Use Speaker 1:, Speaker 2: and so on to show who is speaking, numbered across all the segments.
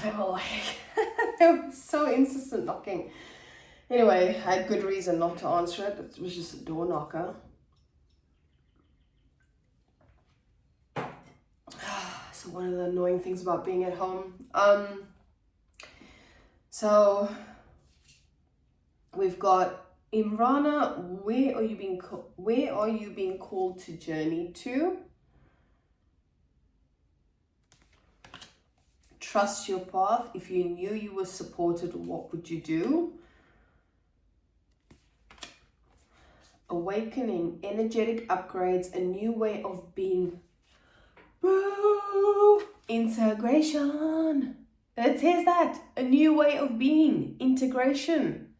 Speaker 1: They were like, they were so insistent knocking. Anyway, I had good reason not to answer it. It was just a door knocker. So one of the annoying things about being at home. So we've got Imrana. Where are you being called to journey to? Trust your path. If you knew you were supported, what would you do? Awakening, energetic upgrades, a new way of being. Boo! Integration. It says that. A new way of being. Integration.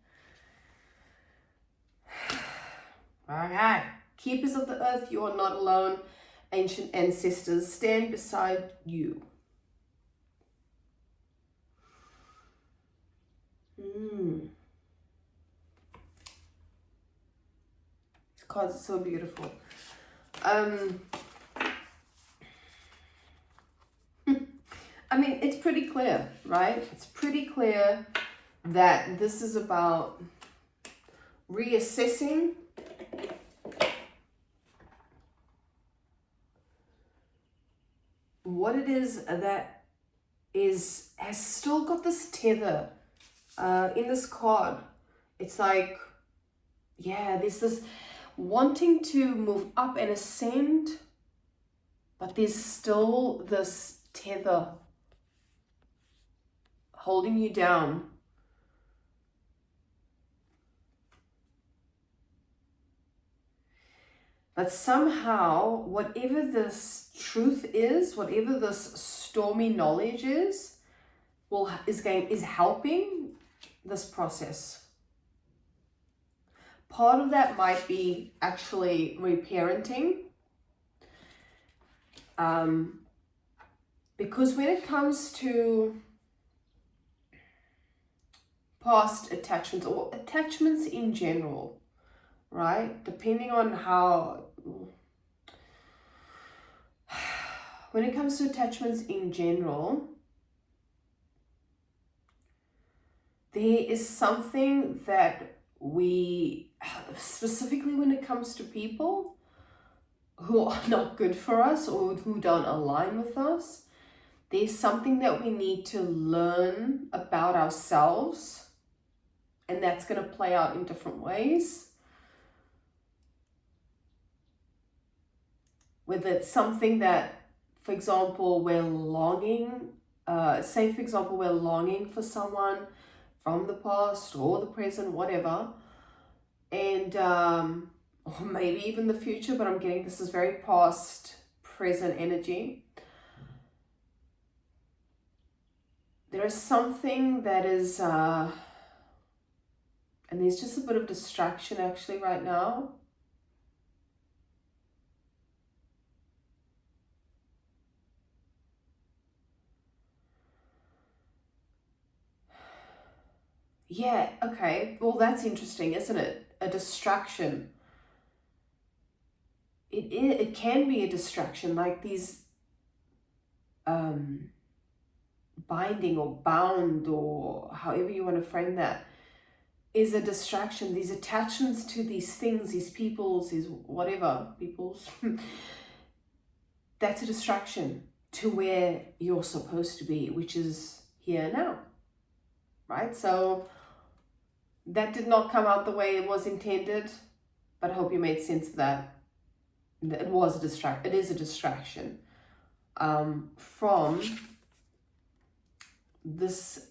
Speaker 1: Okay. Keepers of the earth, you are not alone. Ancient ancestors stand beside you. This card is so beautiful. I mean, it's pretty clear, right? It's pretty clear that this is about reassessing what it is that has still got this tether in this card. It's like, yeah, there's this wanting to move up and ascend, but there's still this tether holding you down. But somehow, whatever this truth is, whatever this stormy knowledge is helping this process. Part of that might be actually reparenting. Because when it comes to past attachments or attachments in general, right? Depending on how, when it comes to attachments in general, there is something that we, specifically when it comes to people who are not good for us or who don't align with us, there's something that we need to learn about ourselves, and that's going to play out in different ways. Whether it's something that, for example, we're longing, say for example, we're longing for someone from the past or the present, whatever, and or maybe even the future, but I'm getting this is very past, present energy. There is something that is, and there's just a bit of distraction actually right now. Yeah, okay. Well, that's interesting, isn't it? A distraction. It can be a distraction, like these binding or bound, or however you want to frame that, is a distraction. These attachments to these things, these peoples, these whatever peoples, that's a distraction to where you're supposed to be, which is here now, right? So that did not come out the way it was intended, but I hope you made sense of that. It is a distraction from this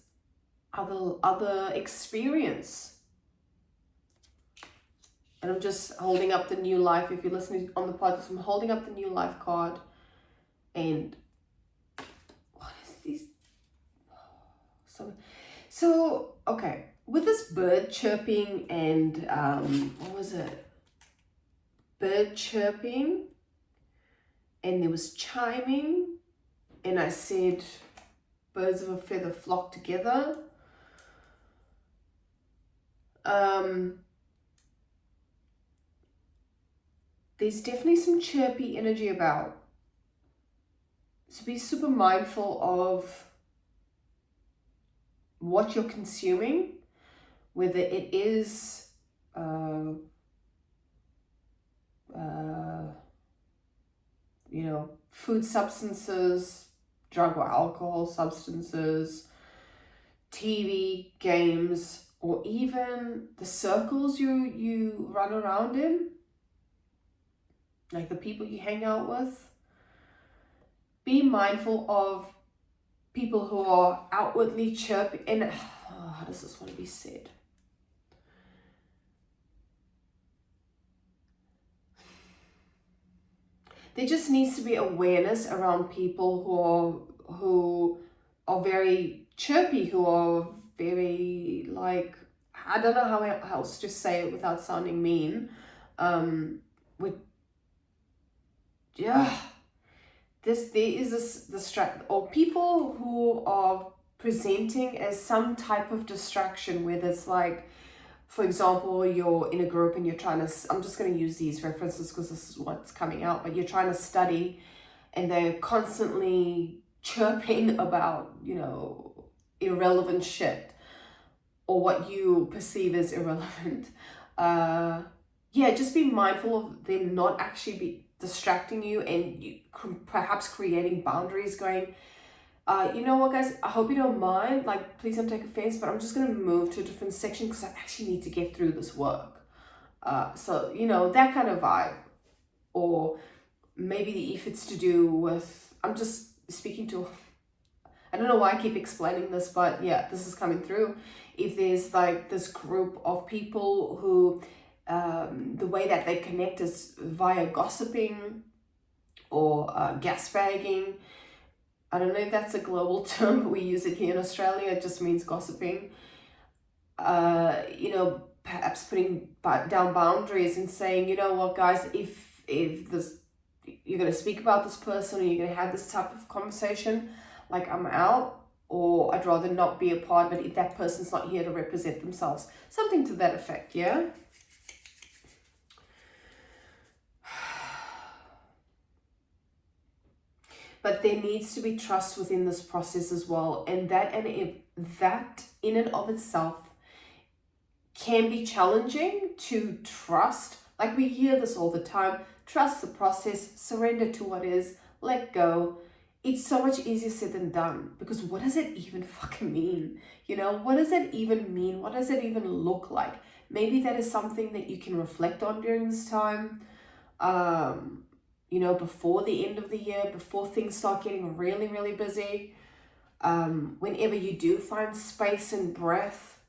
Speaker 1: other experience. And I'm just holding up the new life. If you're listening on the podcast, I'm holding up the new life card. And what is this? So okay, with this bird chirping and what was it? Bird chirping, and there was chiming, and I said birds of a feather flock together. There's definitely some chirpy energy about. So be super mindful of what you're consuming, whether it is food substances, drug or alcohol substances, TV, games, or even the circles you run around in, like the people you hang out with. Be mindful of people who are outwardly chirping, and how does this want to be said? There just needs to be awareness around people who are very chirpy, who are very, like, I don't know how else to say it without sounding mean. There is this distract, or people who are presenting as some type of distraction, whether it's like, for example, you're in a group and you're trying to, I'm just going to use these references because this is what's coming out, but you're trying to study and they're constantly chirping about, irrelevant shit, or what you perceive as irrelevant. Just be mindful of them not actually be distracting you, and you perhaps creating boundaries, going, you know what, guys, I hope you don't mind, like, please don't take offense, but I'm just going to move to a different section because I actually need to get through this work. So, that kind of vibe. Or maybe if it's to do with, I'm just speaking to, I don't know why I keep explaining this, but yeah, this is coming through. If there's like this group of people who, the way that they connect is via gossiping or gasbagging. I don't know if that's a global term, but we use it here in Australia. It just means gossiping. Perhaps putting down boundaries and saying, you know what, guys, if this, you're going to speak about this person or you're going to have this type of conversation, like, I'm out, or I'd rather not be a part of it if that person's not here to represent themselves. Something to that effect, yeah? But there needs to be trust within this process as well. And that in and of itself can be challenging to trust. Like, we hear this all the time. Trust the process, surrender to what is, let go. It's so much easier said than done, because what does it even fucking mean? What does it even mean? What does it even look like? Maybe that is something that you can reflect on during this time. Before the end of the year, before things start getting really, really busy. Whenever you do find space and breath,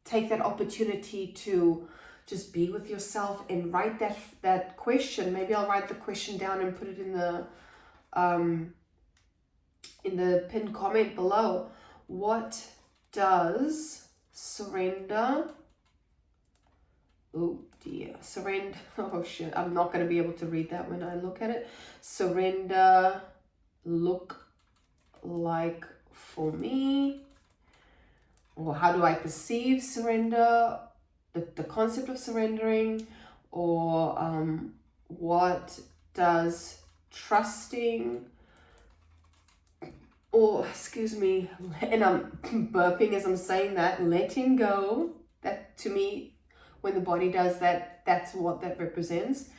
Speaker 1: take that opportunity to just be with yourself and write that question. Maybe I'll write the question down and put it in the pinned comment below. What does surrender? Oh dear, surrender. Oh shit, I'm not going to be able to read that when I look at it. Surrender look like for me? Or how do I perceive surrender? The concept of surrendering? Or what does trusting, or excuse me, and I'm burping as I'm saying that, letting go, that to me, when the body does that, that's what that represents.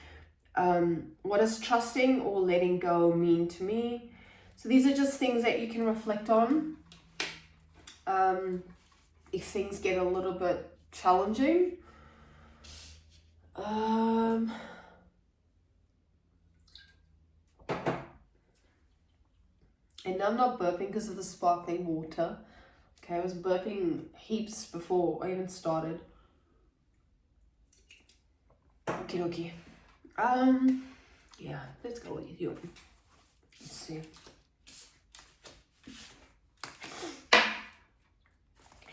Speaker 1: What does trusting or letting go mean to me? So these are just things that you can reflect on. If things get a little bit challenging. And I'm not burping because of the sparkling water. Okay, I was burping heaps before I even started. Okay. Yeah, let's go with you. Let's see.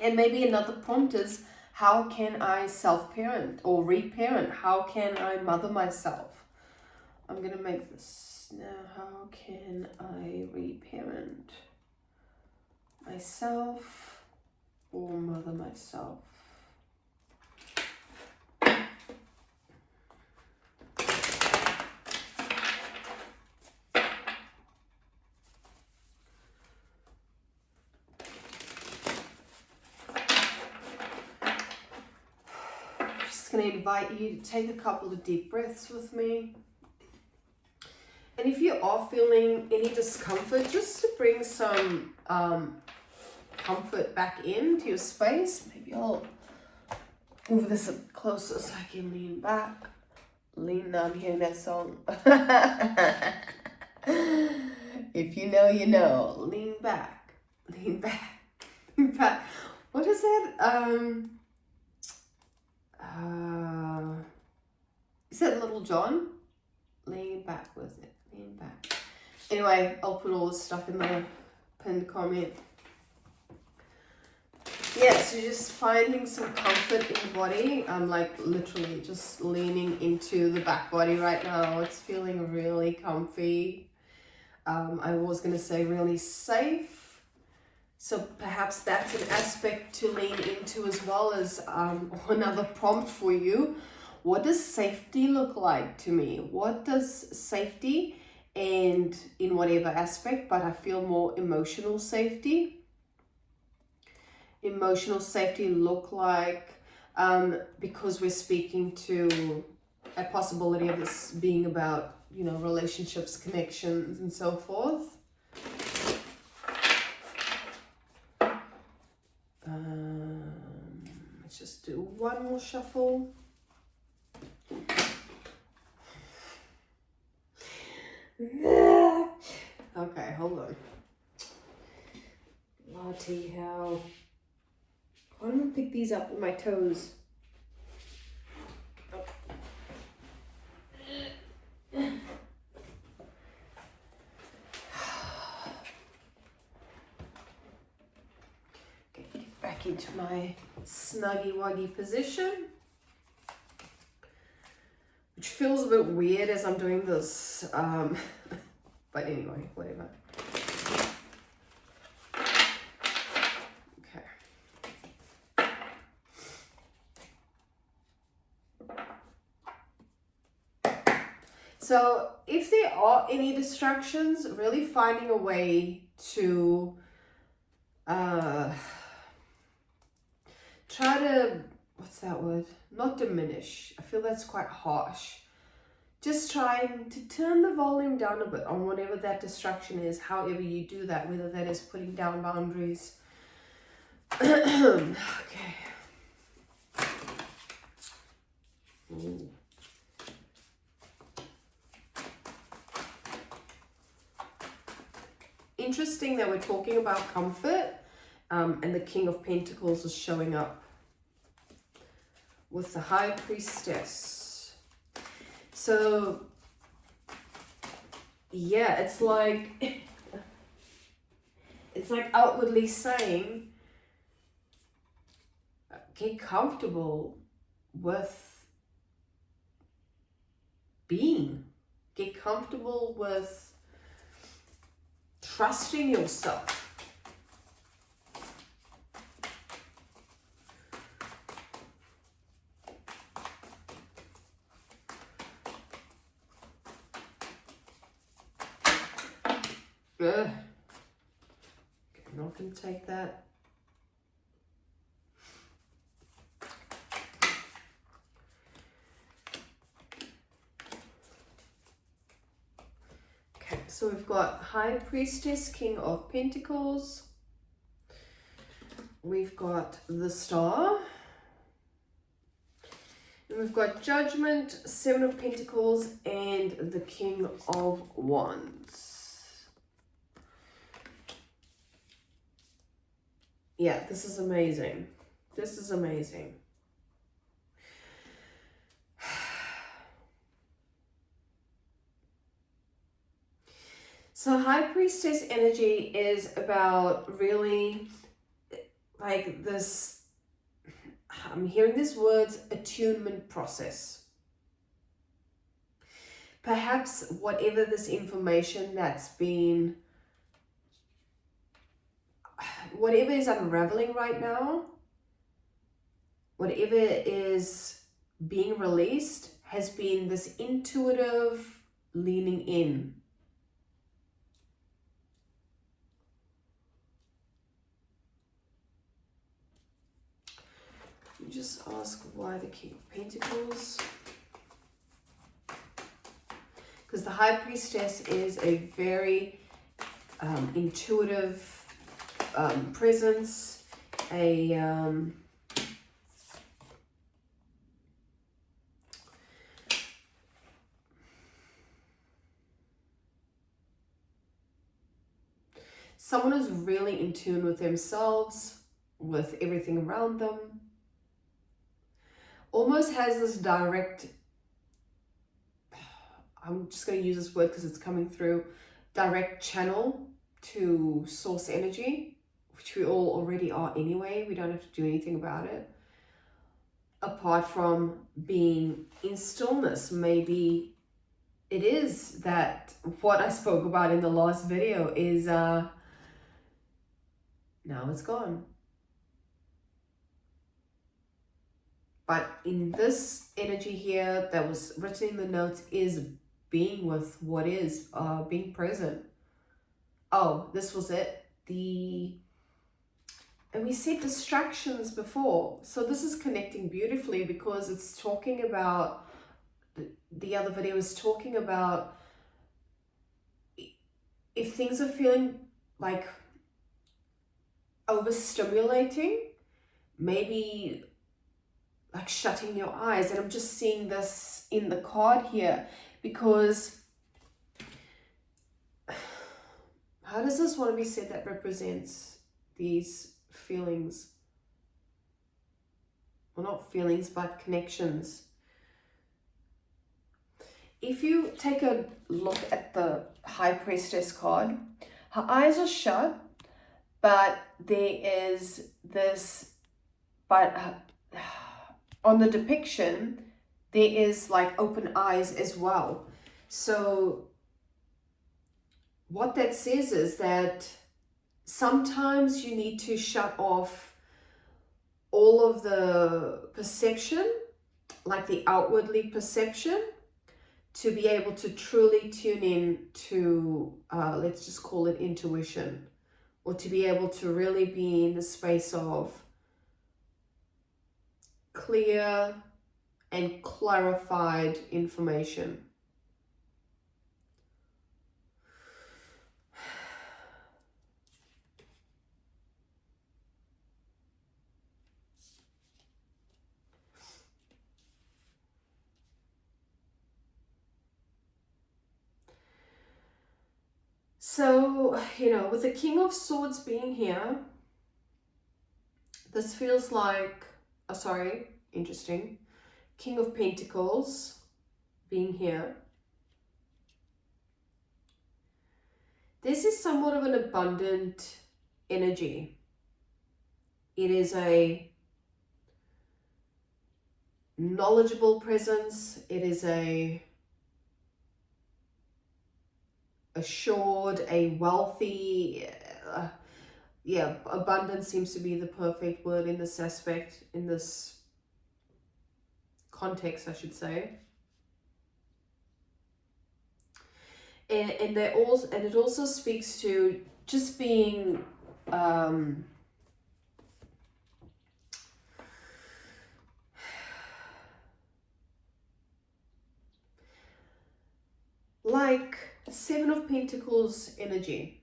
Speaker 1: And maybe another prompt is, how can I self-parent or reparent? How can I mother myself? I'm going to make this now. How can I reparent myself or mother myself? going to invite you to take a couple of deep breaths with me. And if you are feeling any discomfort, just to bring some comfort back into your space. Maybe I'll move this up closer so I can lean back. Lean, now I'm hearing that song. If you know, you know. Lean back, lean back, lean back. What is that? Is that Little John? Lean back, was it? Lean back. Anyway, I'll put all this stuff in the pinned comment. Yeah, so just finding some comfort in the body. I'm like literally just leaning into the back body right now. It's feeling really comfy. I was going to say really safe. So perhaps that's an aspect to lean into, as well as another prompt for you. What does safety look like to me? What does safety, and in whatever aspect, but I feel more emotional safety. Emotional safety look like, because we're speaking to a possibility of this being about, you know, relationships, connections, and so forth. Let's just do one more shuffle. Okay, hold on. Bloody hell. Why don't I pick these up with my toes? Okay, get back into my snuggy wuggy position, which feels a bit weird as I'm doing this, but anyway, whatever. So if there are any distractions, really finding a way to try to, what's that word? Not diminish. I feel that's quite harsh. Just trying to turn the volume down a bit on whatever that distraction is, however you do that, whether that is putting down boundaries. Okay. Ooh. Interesting that we're talking about comfort, and the King of Pentacles is showing up with the High Priestess. So yeah, it's like outwardly saying, get comfortable with being, get comfortable with trusting yourself. Ugh. Okay, I'm not going to take that. Okay, so we've got High Priestess, King of Pentacles. We've got the Star. And we've got Judgment, Seven of Pentacles, and the King of Wands. Yeah, this is amazing. This is amazing. So High Priestess energy is about really like this, I'm hearing these words, attunement process. Perhaps whatever this information that's been, whatever is unraveling right now, whatever is being released has been this intuitive leaning in. Just ask why the King of Pentacles. Because the High Priestess is a very intuitive presence, someone who's really in tune with themselves, with everything around them. Almost has this direct, I'm just going to use this word because it's coming through, direct channel to source energy, which we all already are anyway. We don't have to do anything about it. Apart from being in stillness, maybe it is that what I spoke about in the last video is now it's gone. But in this energy here that was written in the notes is being with what is, being present. Oh, this was it. And we said distractions before. So this is connecting beautifully because it's talking about, the other video is talking about if things are feeling like overstimulating, maybe like shutting your eyes. And I'm just seeing this in the card here because how does this want to be said that represents these feelings? Well, not feelings, but connections. If you take a look at the High Priestess card, her eyes are shut, but there is this, on the depiction, there is like open eyes as well. So what that says is that sometimes you need to shut off all of the perception, like the outwardly perception, to be able to truly tune in to, let's just call it intuition, or to be able to really be in the space of clear and clarified information. So, you know, with the King of Swords being here, this feels like, interesting. King of Pentacles being here. This is somewhat of an abundant energy. It is a knowledgeable presence. It is a assured, a wealthy, abundance seems to be the perfect word in this aspect, in this context, I should say. And it also speaks to just being like Seven of Pentacles energy,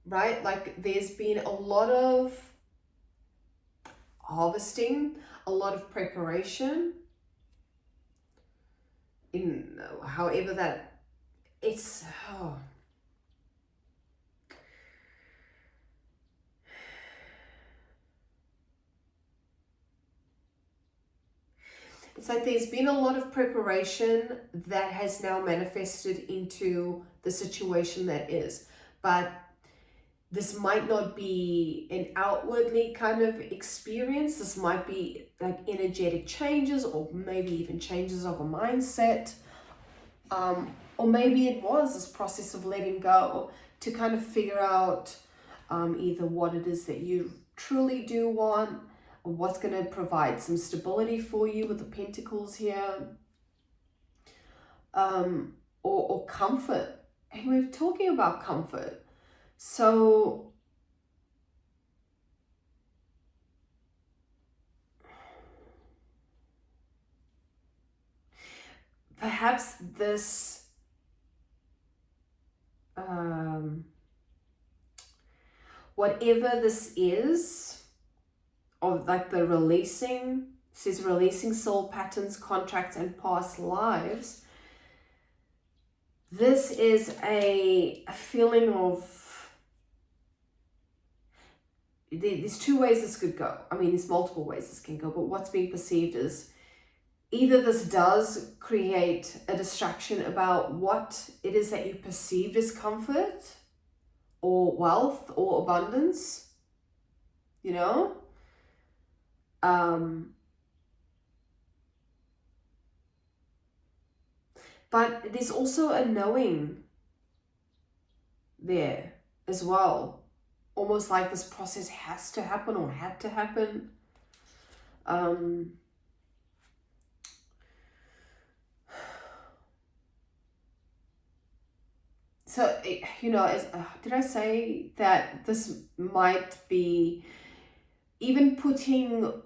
Speaker 1: right? Like there's been a lot of harvesting, a lot of preparation, in however that it's, it's like there's been a lot of preparation that has now manifested into the situation that is. But this might not be an outwardly kind of experience. This might be like energetic changes, or maybe even changes of a mindset. Or maybe it was this process of letting go to kind of figure out either what it is that you truly do want, or what's going to provide some stability for you with the Pentacles here, or comfort. And we're talking about comfort. So perhaps this whatever this is, of like the releasing, says releasing soul patterns, contracts, and past lives. This is a feeling of, there's two ways this could go. I mean, there's multiple ways this can go, but what's being perceived is either this does create a distraction about what it is that you perceived as comfort or wealth or abundance, you know? But there's also a knowing there as well. Almost like this process has to happen or had to happen. So, you know, did I say that this might be even putting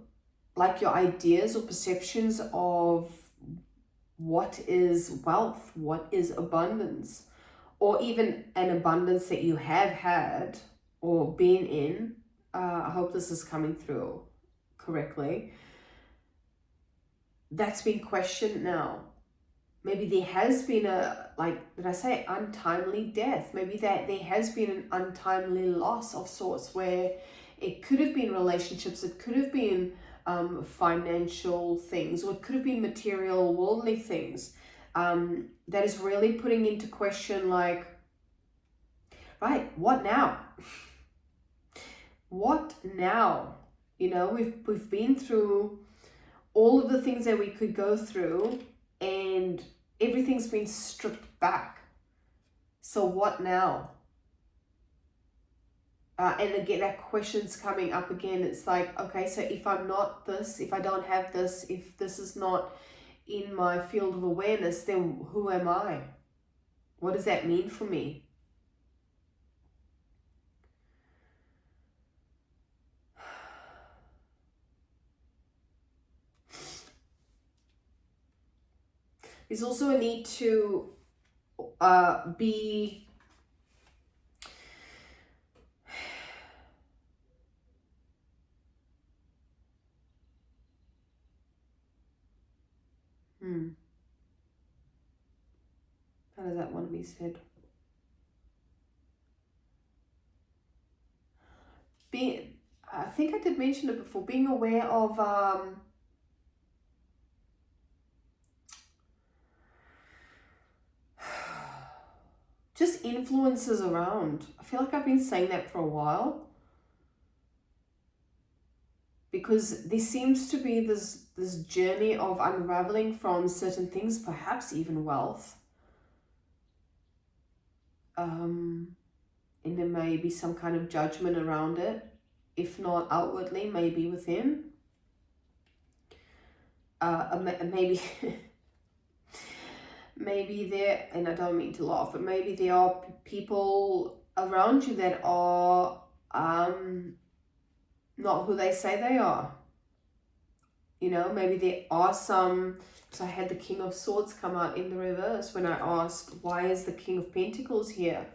Speaker 1: like your ideas or perceptions of what is wealth, what is abundance, or even an abundance that you have had or been in. I hope this is coming through correctly. That's been questioned now. Maybe there has been a, like, did I say untimely death? Maybe that there has been an untimely loss of sorts, where it could have been relationships, it could have been financial things, or it could have been material, worldly things, that is really putting into question, like, right, what now? What now? You know, we've been through all of the things that we could go through, and everything's been stripped back. So what now? And again, that question's coming up again. It's like, okay, so if I'm not this, if I don't have this, if this is not in my field of awareness, then who am I? What does that mean for me? There's also a need to be how does that want to be said? I think I did mention it before, being aware of just influences around. I feel like I've been saying that for a while, because there seems to be this journey of unraveling from certain things, perhaps even wealth. And there may be some kind of judgment around it, if not outwardly, maybe within. Maybe maybe there, and I don't mean to laugh, but maybe there are people around you that are not who they say they are. You know, maybe there are some, because I had the King of Swords come out in the reverse when I asked, why is the King of Pentacles here?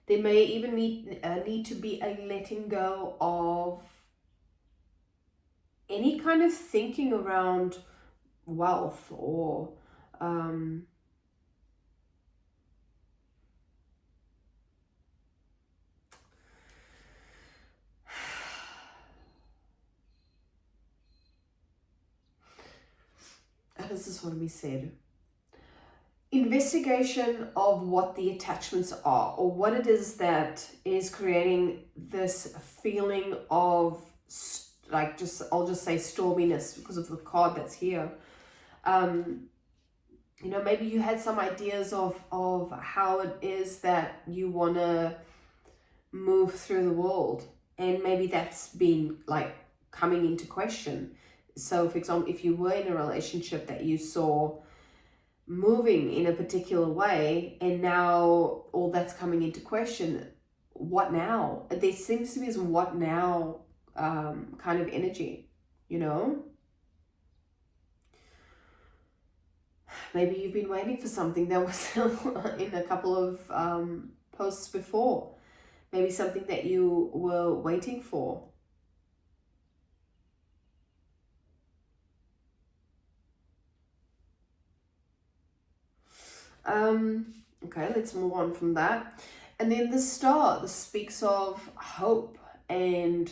Speaker 1: There may even need to be a letting go of any kind of thinking around wealth, or how does this want to be said? Investigation of what the attachments are, or what it is that is creating this feeling of, like, I'll just say storminess because of the card that's here. You know, maybe you had some ideas of how it is that you want to move through the world, and maybe that's been like coming into question. So for example, if you were in a relationship that you saw moving in a particular way, and now all that's coming into question, what now? There seems to be this what now kind of energy, you know? Maybe you've been waiting for something that was in a couple of posts before. Maybe something that you were waiting for. Okay, let's move on from that. And then the star, this speaks of hope and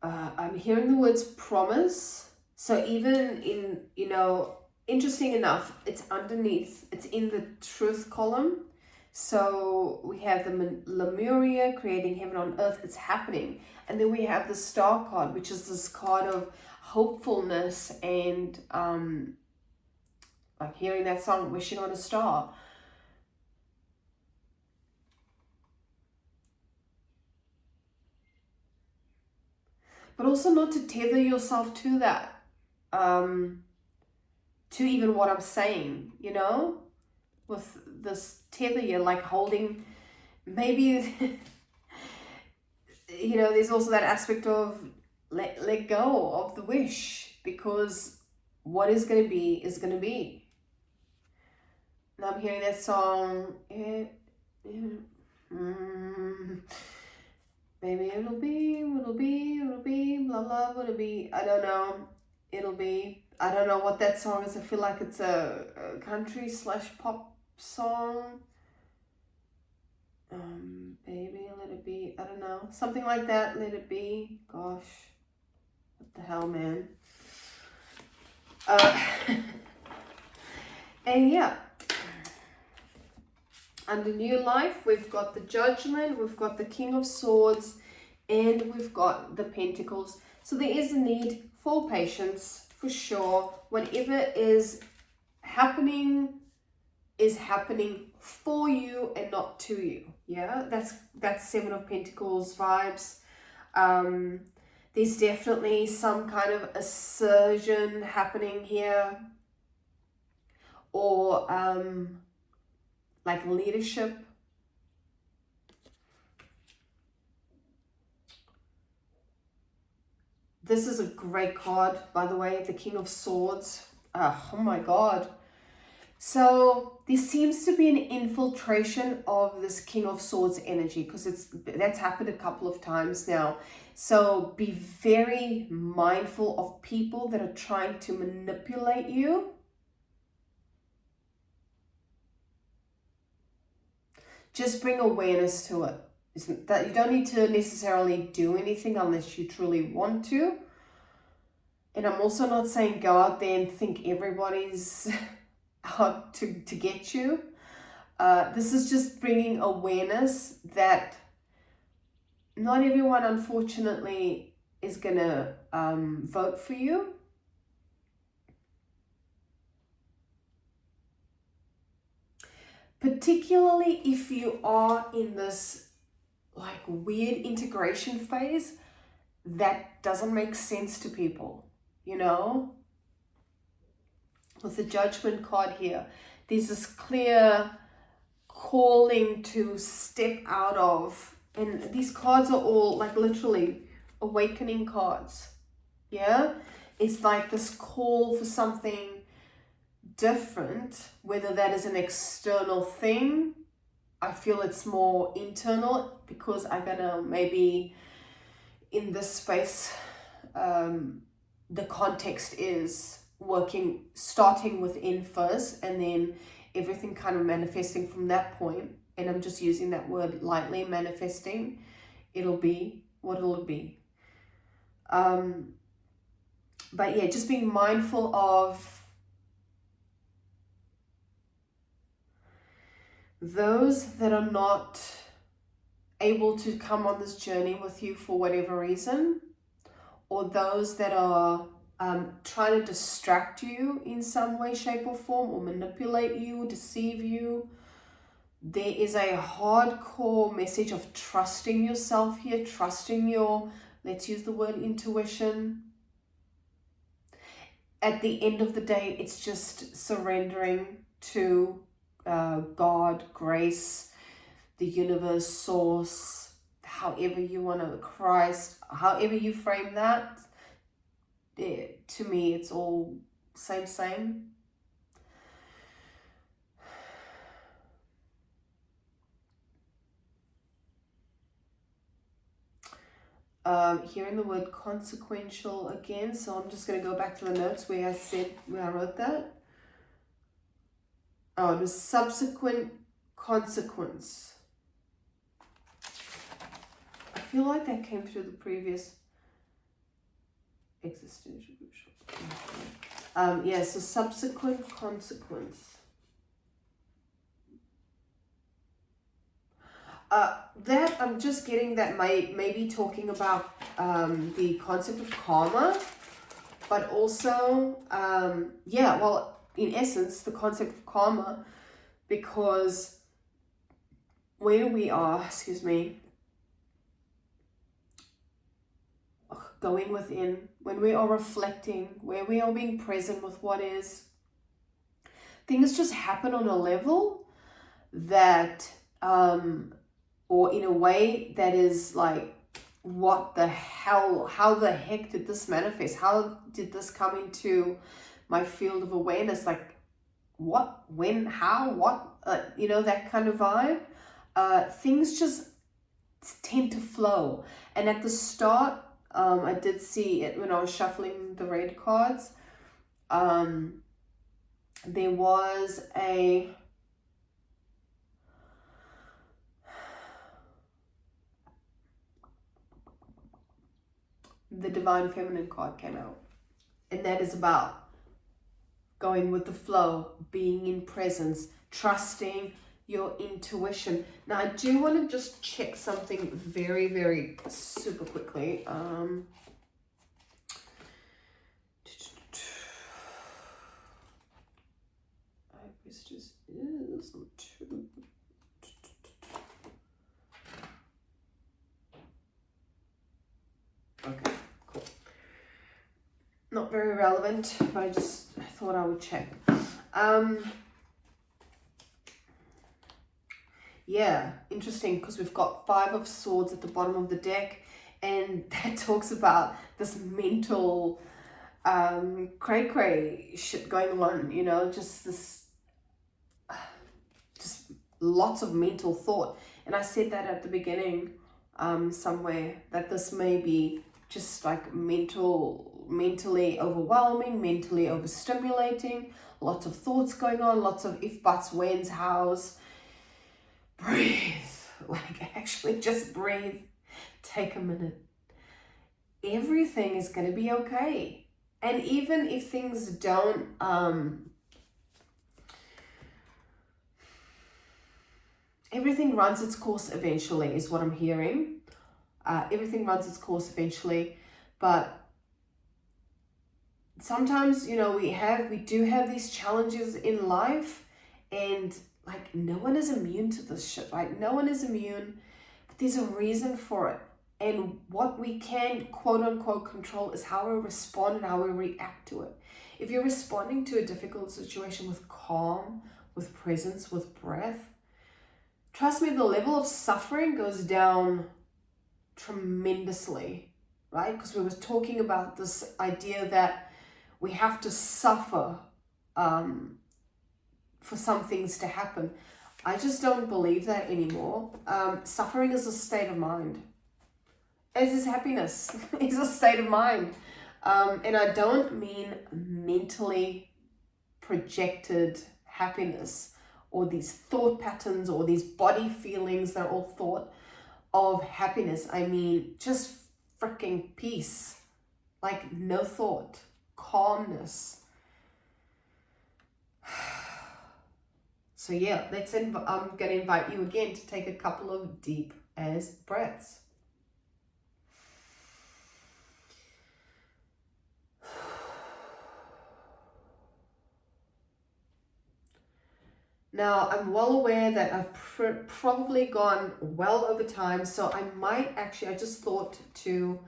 Speaker 1: I'm hearing the words promise. So even in, interesting enough, it's underneath, it's in the truth column. So we have the Lemuria creating heaven on earth, it's happening. And then we have the star card, which is this card of hopefulness and like hearing that song, Wishing on a Star. But also not to tether yourself to that, to even what I'm saying, with this tether, you're like holding, maybe, there's also that aspect of let go of the wish, because what is going to be is going to be. Now I'm hearing that song, maybe it'll be, blah, blah, will it be, I don't know, it'll be, I don't know what that song is, I feel like it's a country / pop song, baby, let it be, I don't know, something like that, let it be, gosh, what the hell, man, and yeah, under new life, we've got the Judgment, we've got the King of Swords, and we've got the Pentacles. So there is a need for patience, for sure. Whatever is happening for you and not to you. Yeah, that's Seven of Pentacles vibes. There's definitely some kind of assertion happening here, or like leadership. This is a great card, by the way, the King of Swords. Oh my God. So there seems to be an infiltration of this King of Swords energy, because that's happened a couple of times now. So be very mindful of people that are trying to manipulate you. Just bring awareness to it. Isn't that you don't need to necessarily do anything unless you truly want to. And I'm also not saying go out there and think everybody's out to get you. This is just bringing awareness that not everyone, unfortunately, is gonna vote for you. Particularly if you are in this like weird integration phase that doesn't make sense to people, With the Judgment card here, there's this clear calling to step out of, and these cards are all like literally awakening cards. Yeah, it's like this call for something different, whether that is an external thing. I feel it's more internal, because I'm gonna maybe in this space, the context is starting within first, and then everything kind of manifesting from that point. And I'm just using that word lightly, manifesting. It'll be what it'll be. But yeah, just being mindful of those that are not able to come on this journey with you for whatever reason, or those that are trying to distract you in some way, shape, or form, or manipulate you, deceive you. There is a hardcore message of trusting yourself here, trusting your, let's use the word intuition. at the end of the day, it's just surrendering to God, grace, the universe, source, however you want to, Christ, however you frame that. To me, it's all same. Hearing the word consequential again, so I'm just going to go back to the notes where I wrote that. Oh, it was subsequent consequence. I feel like that came through the previous existential. Yeah, so subsequent consequence. That I'm just getting that maybe talking about the concept of karma, but also in essence the concept of karma, because when we are, going within, when we are reflecting, where we are being present with what is, things just happen on a level that or in a way that is like, what the hell, how the heck did this manifest? How did this come into my field of awareness? Like, what, when, how, what, that kind of vibe. Things just tend to flow. And at the start, I did see it when I was shuffling the red cards. There was the Divine Feminine card came out. And that is about going with the flow, being in presence, trusting your intuition. Now, I do want to just check something very, very super quickly. This just is too. Okay, cool. Not very relevant, but I thought I would check. Yeah, interesting, because we've got 5 of Swords at the bottom of the deck, and that talks about this mental cray shit going on, just lots of mental thought. And I said that at the beginning somewhere, that this may be just like mentally overwhelming, mentally overstimulating, lots of thoughts going on, lots of if, buts, whens, hows. Breathe, like actually just breathe, take a minute. Everything is going to be okay. And even if things don't, everything runs its course eventually, is what I'm hearing. Everything runs its course eventually, but sometimes, we do have these challenges in life, and like, no one is immune to this shit, right? No one is immune, but there's a reason for it. And what we can, quote unquote, control is how we respond and how we react to it. If you're responding to a difficult situation with calm, with presence, with breath, trust me, the level of suffering goes down tremendously, right? Because we were talking about this idea that we have to suffer for some things to happen. I just don't believe that anymore. Suffering is a state of mind, as is happiness. It's a state of mind. And I don't mean mentally projected happiness, or these thought patterns, or these body feelings that are all thought of happiness. I mean just freaking peace, like no thought, calmness. So yeah, I'm going to invite you again to take a couple of deep as breaths. Now, I'm well aware that I've probably gone well over time, so I just thought to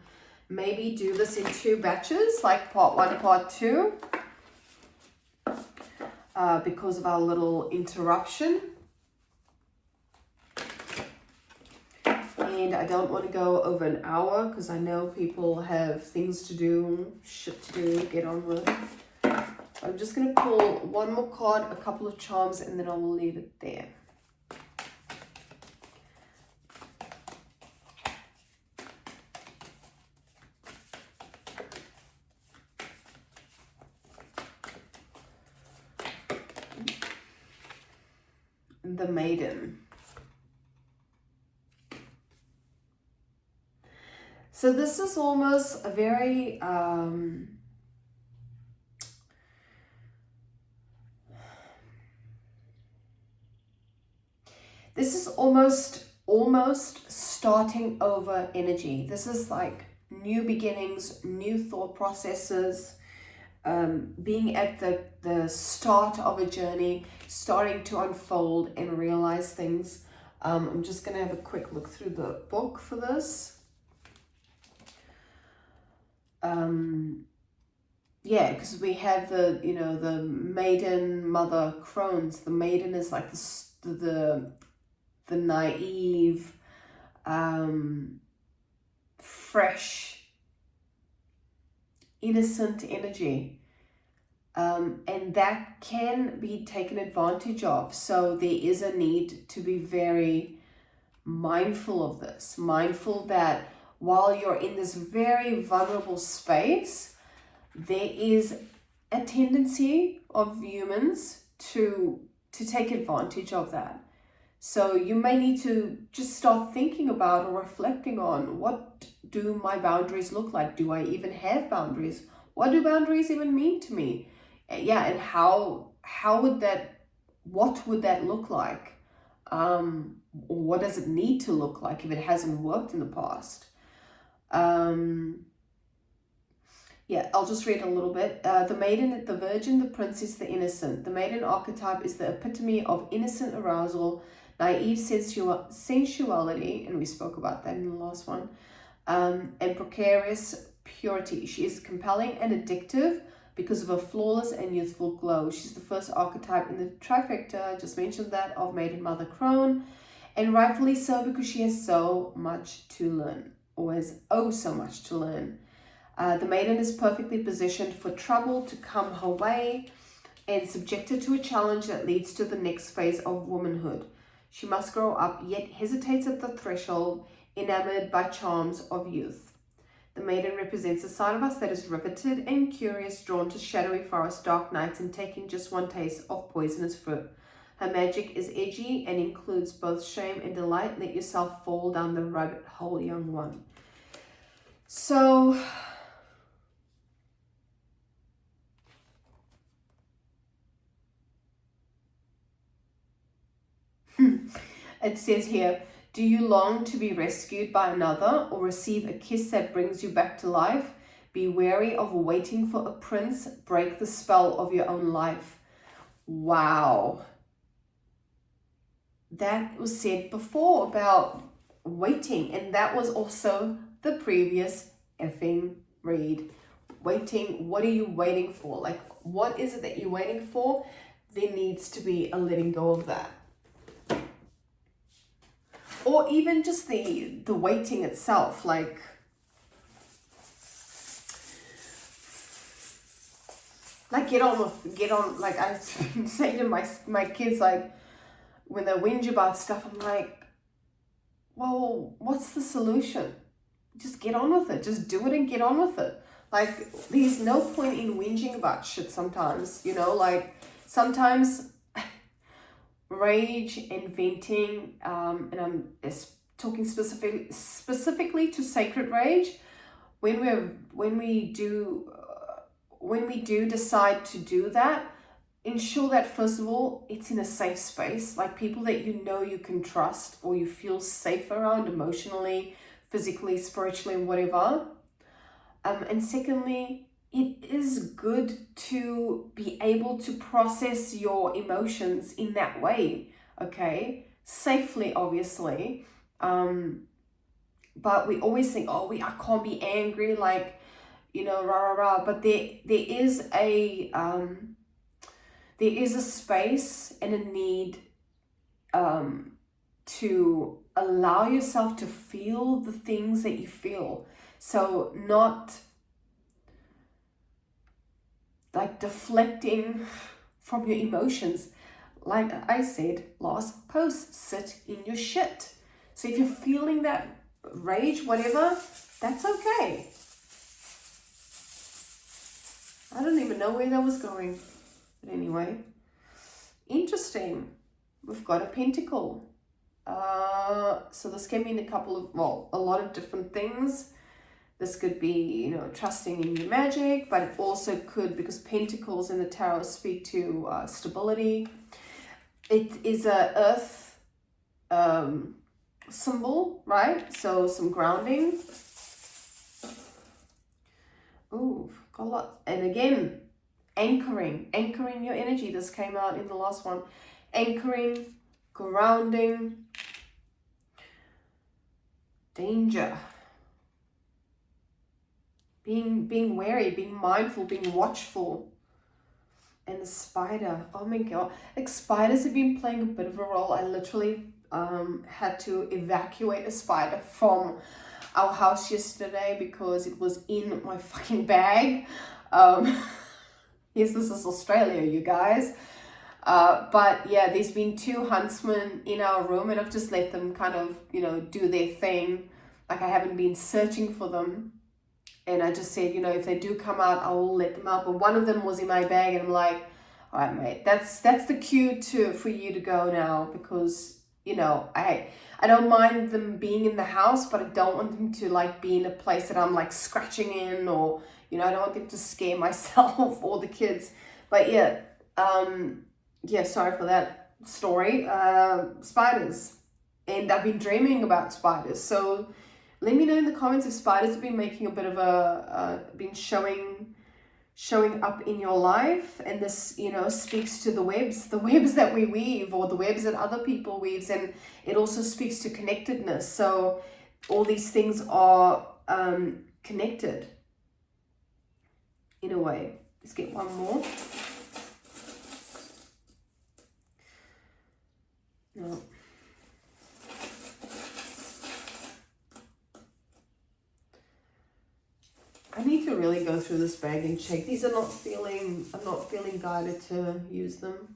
Speaker 1: maybe do this in 2 batches, like part 1, part 2. because of our little interruption. And I don't want to go over an hour because I know people have things to do, shit to do, get on with. I'm just going to pull one more card, a couple of charms, and then I'll leave it there. The Maiden. So this is almost a very this is almost starting over energy. This is like new beginnings, new thought processes, being at the start of a journey, starting to unfold and realize things. I'm just going to have a quick look through the book for this. Yeah, because we have the, you know, the maiden, mother, crones. The maiden is like the naive, fresh, innocent energy. And that can be taken advantage of. So there is a need to be very mindful of this, mindful that while you're in this very vulnerable space, there is a tendency of humans to take advantage of that. So you may need to just start thinking about or reflecting on, what do my boundaries look like? Do I even have boundaries? What do boundaries even mean to me? Yeah, and what would that look like? Or what does it need to look like if it hasn't worked in the past? Yeah, I'll just read a little bit. The maiden, the virgin, the princess, the innocent. The maiden archetype is the epitome of innocent arousal, naive sensuality, and we spoke about that in the last one, and precarious purity. She is compelling and addictive because of her flawless and youthful glow. She's the first archetype in the trifecta, just mentioned that, of maiden, mother, crone, and rightfully so, because she has so much to learn, or has so much to learn. The maiden is perfectly positioned for trouble to come her way and subjected to a challenge that leads to the next phase of womanhood. She must grow up, yet hesitates at the threshold, enamored by charms of youth. The maiden represents a side of us that is riveted and curious, drawn to shadowy forests, dark nights, and taking just one taste of poisonous fruit. Her magic is edgy and includes both shame and delight. Let yourself fall down the rabbit hole, young one. So it says here, do you long to be rescued by another or receive a kiss that brings you back to life? Be wary of waiting for a prince. Break the spell of your own life. Wow. That was said before about waiting, and that was also the previous effing read. Waiting, what are you waiting for? Like, what is it that you're waiting for? There needs to be a letting go of that. Or even just the waiting itself, like get on, like I say to my kids, like when they whinge about stuff, I'm like, well, what's the solution? Just get on with it. Just do it and get on with it. Like, there's no point in whinging about shit sometimes, you know, like sometimes rage and venting, and I'm talking specifically to sacred rage. When we do decide to do that, ensure that first of all it's in a safe space, like people that you know you can trust or you feel safe around emotionally, physically, spiritually, whatever. And secondly, it is good to be able to process your emotions in that way, okay? Safely, obviously. But we always think, I can't be angry, like, you know, rah, rah, rah. But there is there is a space and a need to allow yourself to feel the things that you feel. So not like deflecting from your emotions. Like I said last post, sit in your shit. So if you're feeling that rage, whatever, that's okay. I don't even know where that was going. But anyway, interesting. We've got a pentacle. So this can mean a lot of different things. This could be, trusting in your magic, but it also could, because pentacles in the tarot speak to stability. It is a earth symbol, right? So some grounding. Ooh, got a lot. And again, anchoring your energy. This came out in the last one. Anchoring, grounding, danger. Being wary, being mindful, being watchful. And the spider, oh my god, like spiders have been playing a bit of a role. I literally had to evacuate a spider from our house yesterday because it was in my fucking bag. Yes, this is Australia, you guys. But yeah, there's been 2 huntsmen in our room, and I've just let them kind of, do their thing. Like I haven't been searching for them. And I just said, if they do come out, I will let them out. But one of them was in my bag, and I'm like, all right, mate, that's the cue for you to go now, because, I don't mind them being in the house, but I don't want them to like be in a place that I'm like scratching in, or, I don't want them to scare myself or the kids. But yeah, sorry for that story. Spiders. And I've been dreaming about spiders. So let me know in the comments if spiders have been making a bit of been showing up in your life. And this, speaks to the webs that we weave, or the webs that other people weaves. And it also speaks to connectedness. So all these things are connected in a way. Let's get one more. No. I need to really go through this bag and check. I'm not feeling guided to use them.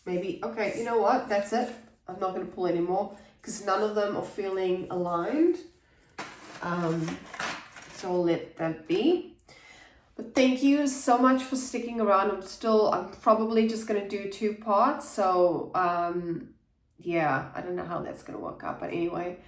Speaker 1: Maybe, okay, you know what? That's it. I'm not going to pull anymore because none of them are feeling aligned. So I'll let that be. But thank you so much for sticking around. I'm probably just going to do 2 parts. So, yeah, I don't know how that's going to work out. But anyway,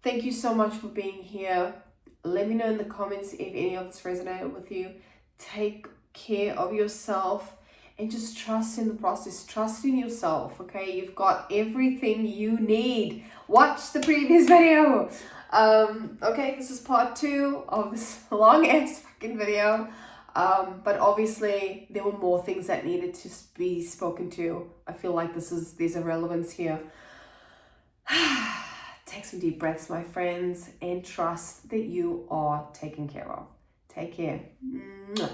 Speaker 1: thank you so much for being here. Let me know in the comments if any of this resonated with you. Take care of yourself and just trust in the process. Trust in yourself, okay? You've got everything you need. Watch the previous video. Okay, this is part 2 of this long-ass fucking video. But obviously there were more things that needed to be spoken to. I feel like there's a relevance here. Take some deep breaths, my friends, and trust that you are taken care of. Take care. Mwah.